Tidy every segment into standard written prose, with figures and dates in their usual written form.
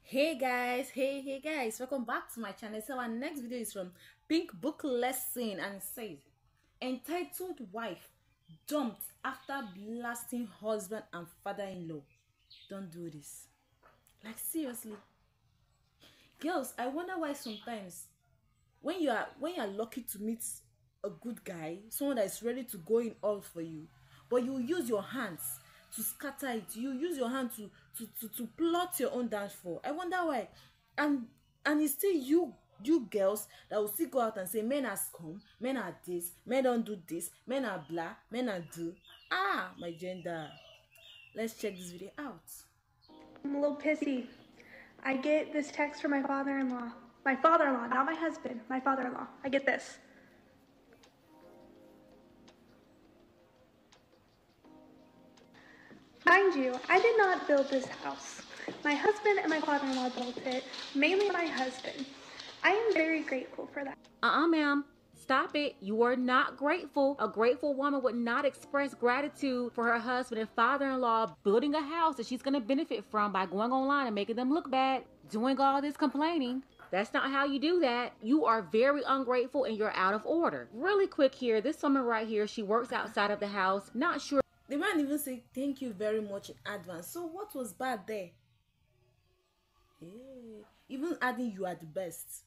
Hey guys, welcome back to my channel. So our next video is from Pink Book Lesson, and it says, entitled Wife Dumped After Blasting Husband and Father-in-Law. Don't do this. Like, seriously. Girls, I wonder why sometimes when you're lucky to meet a good guy, someone that is ready to go in all for you, but you use your hands to scatter it, you use your hand to plot your own downfall. I wonder why. And it's still you girls that will still go out and say men are scum, men are this, men don't do this, men are blah, men are do. My gender. Let's check this video out. I'm a little pissy. I get this text from my father-in-law. My father-in-law, not my husband. My father-in-law. I get this. Mind you, I did not build this house. My husband and my father-in-law built it, mainly my husband. I am very grateful for that. Ma'am. Stop it. You are not grateful. A grateful woman would not express gratitude for her husband and father-in-law building a house that she's going to benefit from by going online and making them look bad, doing all this complaining. That's not how you do that. You are very ungrateful and you're out of order. Really quick here, this woman right here, she works outside of the house. Not sure. The man even say thank you very much in advance. So what was bad there? Hey, even adding you are the best.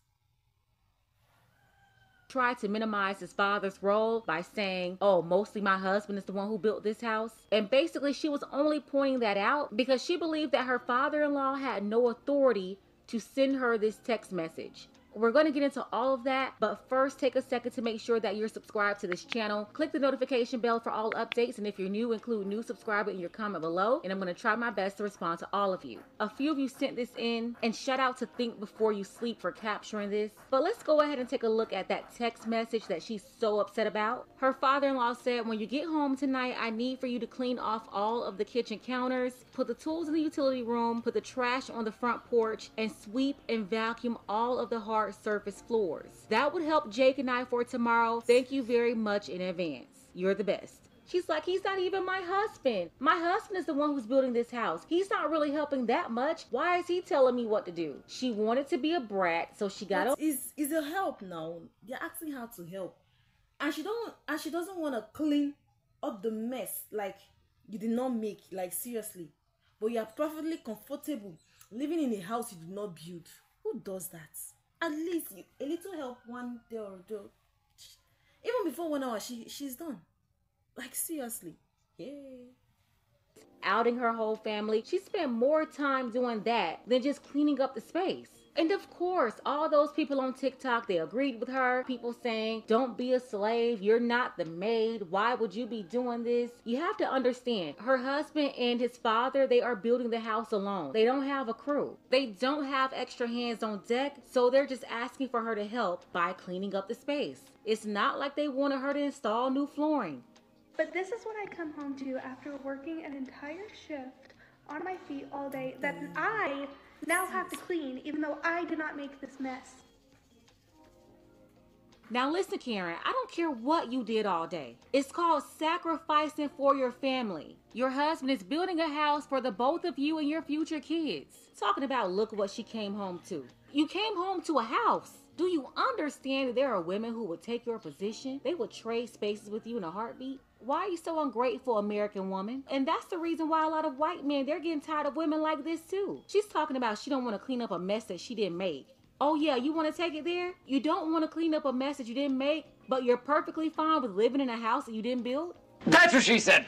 Tried to minimize his father's role by saying, oh, mostly my husband is the one who built this house. And basically she was only pointing that out because she believed that her father-in-law had no authority to send her this text message. We're going to get into all of that, but first take a second to make sure that you're subscribed to this channel. Click the notification bell for all updates, and if you're new, include new subscriber in your comment below, and I'm going to try my best to respond to all of you. A few of you sent this in, and shout out to Think Before You Sleep for capturing this. But let's go ahead and take a look at that text message that she's so upset about. Her father-in-law said, when you get home tonight, I need for you to clean off all of the kitchen counters, put the tools in the utility room, put the trash on the front porch, and sweep and vacuum all of the hard surface floors. That would help Jake and I for tomorrow. Thank you very much in advance. You're the best. She's like, he's not even my husband. My husband is the one who's building this house. He's not really helping that much. Why is he telling me what to do? She wanted to be a brat, so she got is a help now. They're asking her to help. And she doesn't want to clean up the mess like you did not make, like seriously. But you are perfectly comfortable living in a house you did not build. Who does that? At least a little help one day or two. Even before 1 hour, she's done. Like seriously. Yay. outing her whole family. She spent more time doing that than just cleaning up the space. And of course, all those people on TikTok, they agreed with her. People saying, don't be a slave. You're not the maid. Why would you be doing this? You have to understand, her husband and his father, they are building the house alone. They don't have a crew. They don't have extra hands on deck. So they're just asking for her to help by cleaning up the space. It's not like they wanted her to install new flooring. But this is what I come home to after working an entire shift on my feet all day that I now have to clean, even though I did not make this mess. Now listen, Karen, I don't care what you did all day. It's called sacrificing for your family. Your husband is building a house for the both of you and your future kids. Talking about look what she came home to. You came home to a house. Do you understand that there are women who would take your position? They would trade spaces with you in a heartbeat. Why are you so ungrateful, American woman? And that's the reason why a lot of white men, they're getting tired of women like this too. She's talking about she don't want to clean up a mess that she didn't make. Oh yeah, you want to take it there? You don't want to clean up a mess that you didn't make, but you're perfectly fine with living in a house that you didn't build? That's what she said.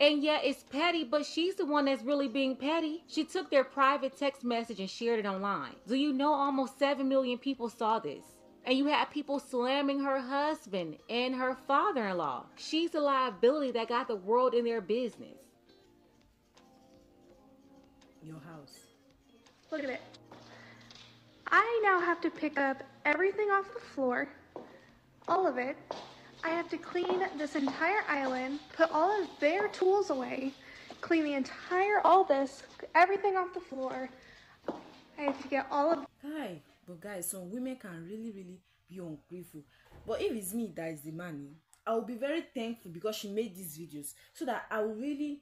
And yeah, it's petty, but she's the one that's really being petty. She took their private text message and shared it online. Do you know almost 7 million people saw this? And you had people slamming her husband and her father-in-law. She's a liability that got the world in their business. Your house. Look at it. I now have to pick up everything off the floor, all of it. I have to clean this entire island, put all of their tools away, clean the entire, all this, everything off the floor. I have to get all of... But guys, some women can really be ungrateful. But if it's me that is the man, I will be very thankful because she made these videos so that I will really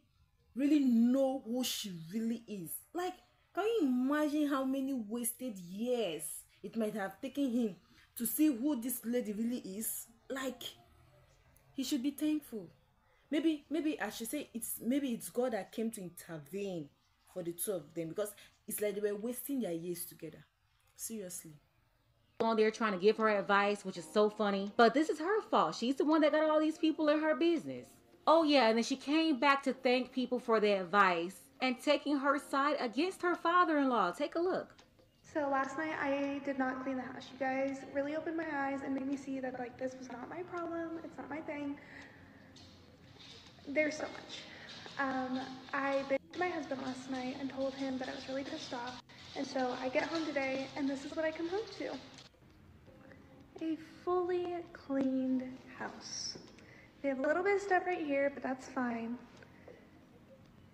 really know who she really is. Like, can you imagine how many wasted years it might have taken him to see who this lady really is? Like, he should be thankful. Maybe I should say it's God that came to intervene for the two of them, because it's like they were wasting their years together. Seriously. On there trying to give her advice, which is so funny. But this is her fault. She's the one that got all these people in her business. Oh yeah, and then she came back to thank people for their advice and taking her side against her father-in-law. Take a look. So last night I did not clean the house. You guys really opened my eyes and made me see that like this was not my problem. It's not my thing. There's so much. I bitched to my husband last night and told him that I was really pissed off. And so I get home today and this is what I come home to. A fully cleaned house. They have a little bit of stuff right here, but that's fine.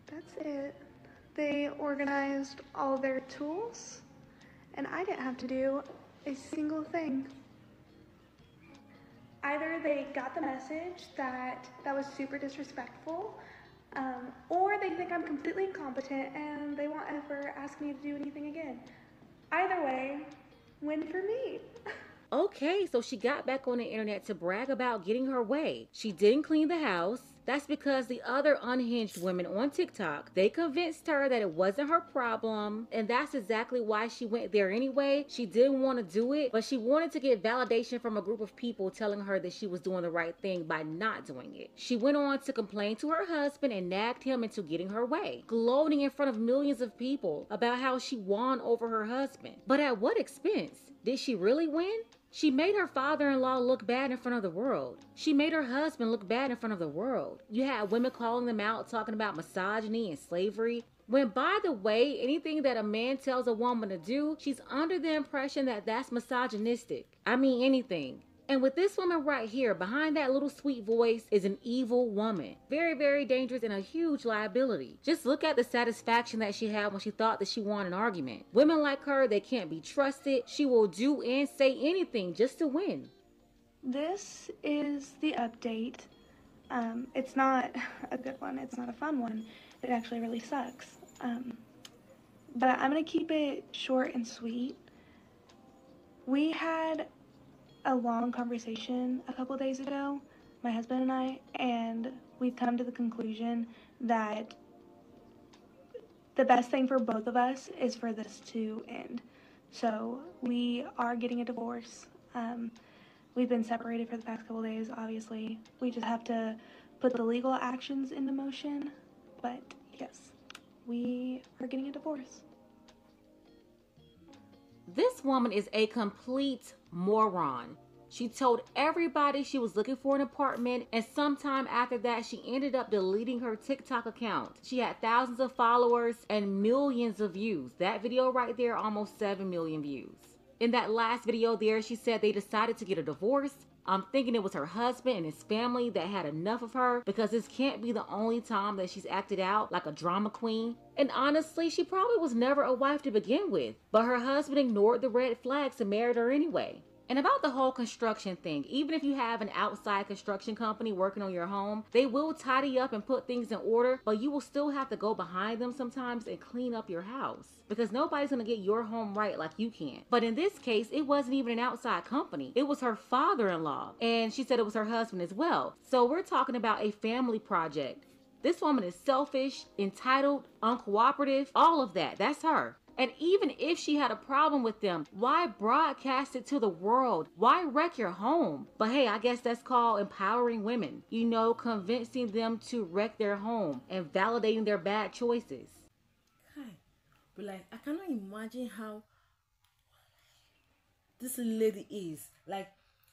That's it. They organized all their tools, and I didn't have to do a single thing. Either they got the message that was super disrespectful, or they think I'm completely incompetent and they won't ever ask me to do anything again. Either way, win for me. Okay, so she got back on the internet to brag about getting her way. She didn't clean the house. That's because the other unhinged women on TikTok, they convinced her that it wasn't her problem. And that's exactly why she went there anyway. She didn't want to do it, but she wanted to get validation from a group of people telling her that she was doing the right thing by not doing it. She went on to complain to her husband and nagged him into getting her way, gloating in front of millions of people about how she won over her husband. But at what expense? Did she really win? She made her father-in-law look bad in front of the world. She made her husband look bad in front of the world. You had women calling them out, talking about misogyny and slavery. When, by the way, anything that a man tells a woman to do, she's under the impression that that's misogynistic. I mean, anything. And with this woman right here, behind that little sweet voice is an evil woman. Very, very dangerous and a huge liability. Just look at the satisfaction that she had when she thought that she won an argument. Women like her, they can't be trusted. She will do and say anything just to win. This is the update. It's not a good one. It's not a fun one. It actually really sucks. But I'm going to keep it short and sweet. We had a long conversation a couple days ago, my husband and I, and we've come to the conclusion that the best thing for both of us is for this to end. So we are getting a divorce. We've been separated for the past couple days, obviously. We just have to put the legal actions into motion. But yes, we are getting a divorce. This woman is a complete moron. She told everybody she was looking for an apartment, and sometime after that, she ended up deleting her TikTok account. She had thousands of followers and millions of views. That video right there, almost 7 million views. In that last video there, she said they decided to get a divorce. I'm thinking it was her husband and his family that had enough of her, because this can't be the only time that she's acted out like a drama queen. And honestly, she probably was never a wife to begin with, but her husband ignored the red flags and married her anyway. And about the whole construction thing, even if you have an outside construction company working on your home, they will tidy up and put things in order, but you will still have to go behind them sometimes and clean up your house, because nobody's gonna get your home right like you can. But in this case, it wasn't even an outside company. It was her father-in-law, and she said it was her husband as well. So we're talking about a family project. This woman is selfish, entitled, uncooperative, all of that. That's her. And even if she had a problem with them, why broadcast it to the world? Why wreck your home? But hey, I guess that's called empowering women. You know, convincing them to wreck their home and validating their bad choices. Hi. But like, I cannot imagine how this lady is. Like,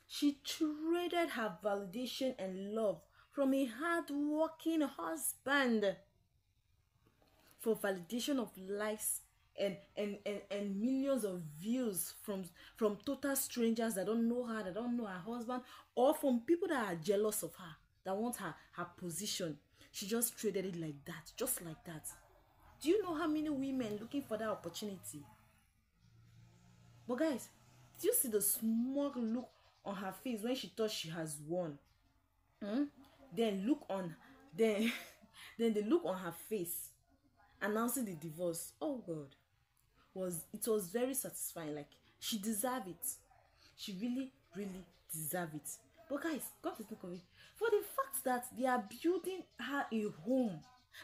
she traded her validation and love from a hard-working husband for validation of likes and millions of views from total strangers that don't know her, that don't know her husband, or from people that are jealous of her, that want her position. She just traded it like that, just like that. Do you know how many women looking for that opportunity? But guys, do you see the smug look on her face when she thought she has won? Then look on, then Then the look on her face announcing the divorce, oh God, it was very satisfying. Like, she deserved it. She really, really deserved it. But guys, God is not of it. For the fact that they are building her a home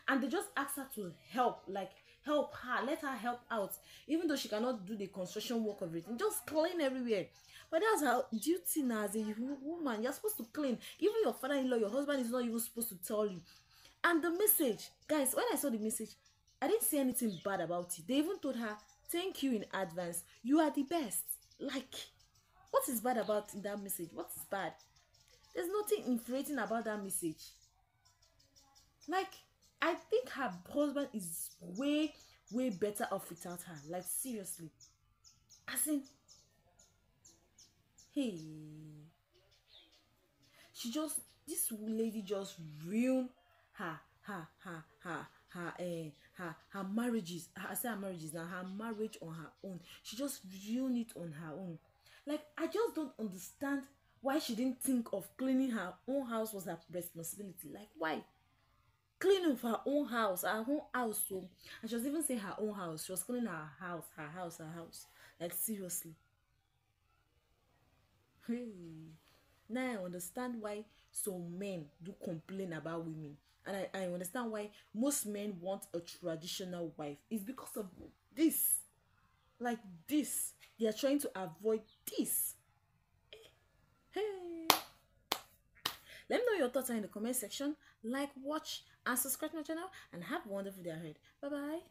and they just ask her to help, like help her, let her help out, even though she cannot do the construction work of everything, just clean everywhere. But that's her duty now as a woman. You're supposed to clean. Even your father-in-law, your husband is not even supposed to tell you. And the message, guys, when I saw the message, I didn't see anything bad about it. They even told her, thank you in advance. You are the best. Like, what is bad about that message? What is bad? There's nothing infuriating about that message. Like, I think her husband is way, way better off without her. Like, seriously. As in, hey, this lady just ruined her marriages. I say her marriages now, her marriage on her own. She just ruined it on her own. Like, I just don't understand why she didn't think of cleaning her own house was her responsibility. Like, why? Cleaning of her own house so, and she was even saying her own house. She was cleaning her house. Like, seriously. Hey. Now I understand why some men do complain about women. And I understand why most men want a traditional wife. It's because of this. Like this. They are trying to avoid this. Hey. Let me know your thoughts in the comment section. Like, watch, and subscribe to my channel. And have a wonderful day ahead. Bye-bye.